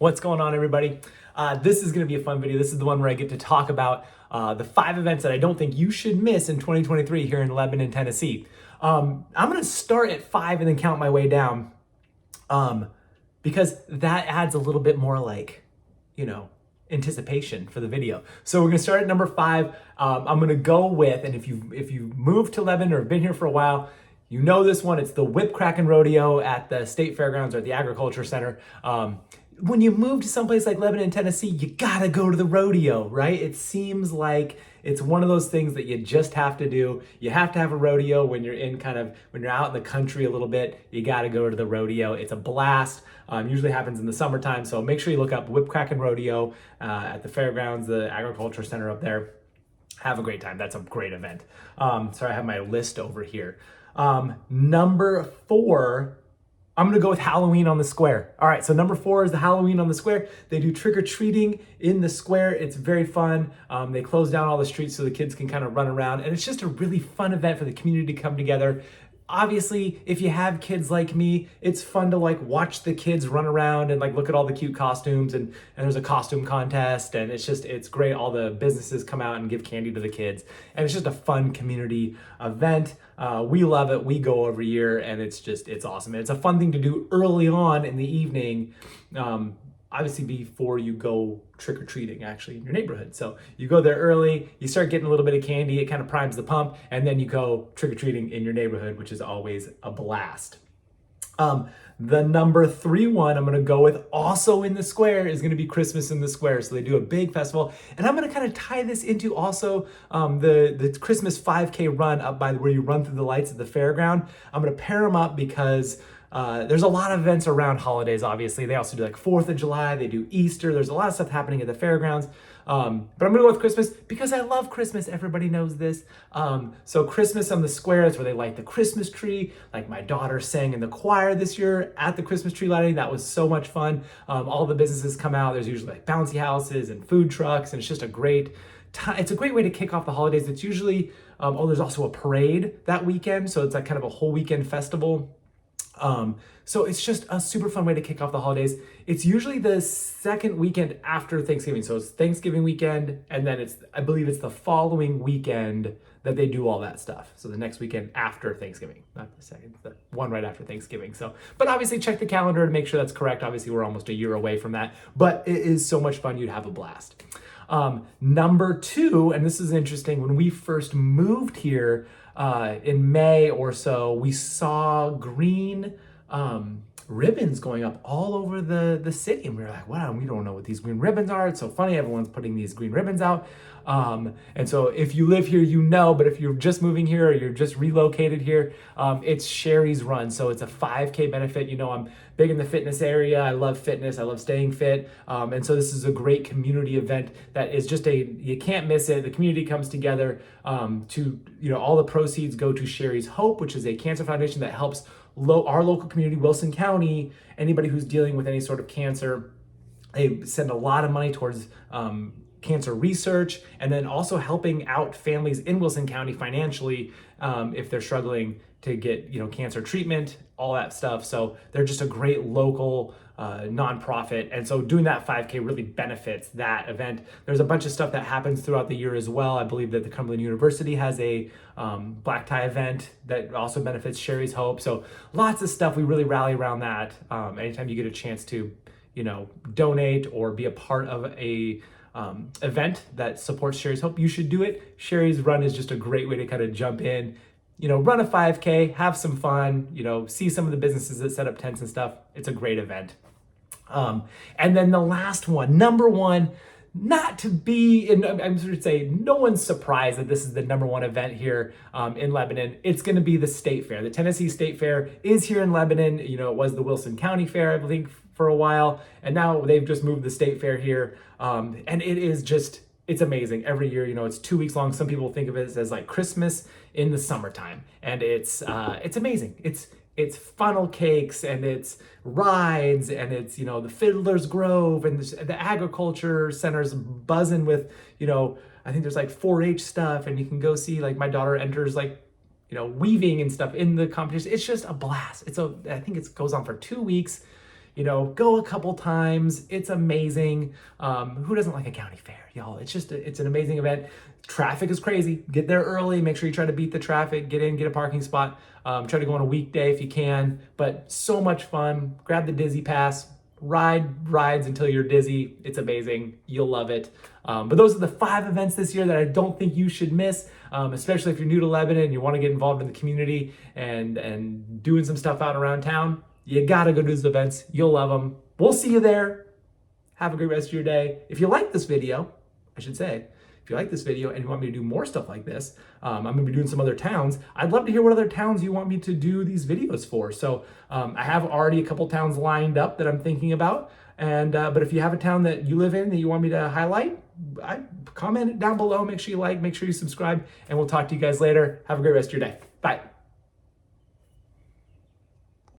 What's going on, everybody? This is going to be a fun video. This is the one where I get to talk about the 5 events that I don't think you should miss in 2023 here in Lebanon, Tennessee. I'm going to start at 5 and then count my way down because that adds a little bit more anticipation for the video. So we're going to start at number 5. I'm going to go with, and if you moved to Lebanon or have been here for a while, you know this one. It's the Whip Crackin Rodeo at the State Fairgrounds or at the Agriculture Center. When you move to someplace like Lebanon, Tennessee, you gotta go to the rodeo, right? It seems like it's one of those things that you just have to do. You have to have a rodeo when you're when you're out in the country a little bit. You gotta go to the rodeo. It's a blast. Usually happens in the summertime, so make sure you look up Whip Crackin Rodeo at the fairgrounds, the Agriculture Center up there. Have a great time. That's a great event. Sorry, I have my list over here. Number 4. I'm gonna go with Halloween on the Square. All right, so number 4 is the Halloween on the Square. They do trick-or-treating in the square. It's very fun. They close down all the streets so the kids can kind of run around, and it's just a really fun event for the community to come together. Obviously, if you have kids like me, it's fun to watch the kids run around and look at all the cute costumes, and there's a costume contest, and it's great. All the businesses come out and give candy to the kids, and it's just a fun community event. We love it. We go every year, and it's awesome. And it's a fun thing to do early on in the evening. Obviously before you go trick-or-treating actually in your neighborhood. So you go there early, you start getting a little bit of candy, it kind of primes the pump, and then you go trick-or-treating in your neighborhood, which is always a blast. The number 3 one I'm gonna go with, also in the square, is gonna be Christmas in the Square. So they do a big festival, and I'm gonna kind of tie this into also the Christmas 5K run up by where you run through the lights at the fairground. I'm gonna pair them up because there's a lot of events around holidays, obviously. They also do 4th of July, they do Easter, there's a lot of stuff happening at the fairgrounds. But I'm gonna go with Christmas because I love Christmas, everybody knows this. So Christmas on the Square is where they light the Christmas tree. My daughter sang in the choir this year at the Christmas tree lighting. That was so much fun. All the businesses come out, there's usually bouncy houses and food trucks, and it's just a great time. It's a great way to kick off the holidays. It's usually, there's also a parade that weekend, so it's kind of a whole weekend festival. So it's just a super fun way to kick off the holidays. It's usually the second weekend after Thanksgiving. So it's Thanksgiving weekend, and then I believe it's the following weekend that they do all that stuff. So the next weekend after Thanksgiving, not the second, the one right after Thanksgiving. So, but obviously check the calendar to make sure that's correct. Obviously we're almost a year away from that, but it is so much fun. You'd have a blast. Number 2, and this is interesting, when we first moved here, in May or so, we saw green ribbons going up all over the city, and we were like, wow, we don't know what these green ribbons are. It's so funny, everyone's putting these green ribbons out. And so if you live here, you know, but if you're just moving here or you're just relocated here, it's Sherry's Run. So it's a 5K benefit. You know, I'm big in the fitness area. I love fitness. I love staying fit. And so this is a great community event that is you can't miss it. The community comes together all the proceeds go to Sherry's Hope, which is a cancer foundation that helps our local community, Wilson County, anybody who's dealing with any sort of cancer. They send a lot of money towards cancer research, and then also helping out families in Wilson County financially if they're struggling to get cancer treatment, all that stuff. So they're just a great local nonprofit, and so doing that 5K really benefits that event. There's a bunch of stuff that happens throughout the year as well. I believe that the Cumberland University has a black tie event that also benefits Sherry's Hope. So lots of stuff. We really rally around that. Anytime you get a chance to donate or be a part of a event that supports Sherry's Hope, you should do it. Sherry's Run is just a great way to kind of jump in, run a 5K, have some fun, see some of the businesses that set up tents and stuff. It's a great event. And then the last one, number 1, not to be, and I'm sort of say, no one's surprised that this is the number 1 event here in Lebanon. It's going to be the State Fair. The Tennessee State Fair is here in Lebanon. It was the Wilson County Fair, I believe, for a while, and now they've just moved the State Fair here. And it is it's amazing. Every year, it's 2 weeks long. Some people think of it as Christmas in the summertime, and it's amazing. It's funnel cakes, and it's rides, and it's the Fiddler's Grove, and the Agriculture Center's buzzing with I think there's 4-H stuff, and you can go see my daughter enters weaving and stuff in the competition. It's just a blast. I think it goes on for 2 weeks. go a couple times. It's amazing. Who doesn't like a county fair, y'all? It's an amazing event. Traffic is crazy. Get there early. Make sure you try to beat the traffic. Get in, get a parking spot. Try to go on a weekday if you can. But so much fun. Grab the Dizzy Pass. Ride rides until you're dizzy. It's amazing. You'll love it. But those are the 5 events this year that I don't think you should miss, especially if you're new to Lebanon and you want to get involved in the community and doing some stuff out around town. You got to go to those events. You'll love them. We'll see you there. Have a great rest of your day. If you like this video, I should say, if you like this video and you want me to do more stuff like this, I'm going to be doing some other towns. I'd love to hear what other towns you want me to do these videos for. So I have already a couple towns lined up that I'm thinking about. But if you have a town that you live in that you want me to highlight, comment it down below. Make sure you like, make sure you subscribe, and we'll talk to you guys later. Have a great rest of your day. Bye.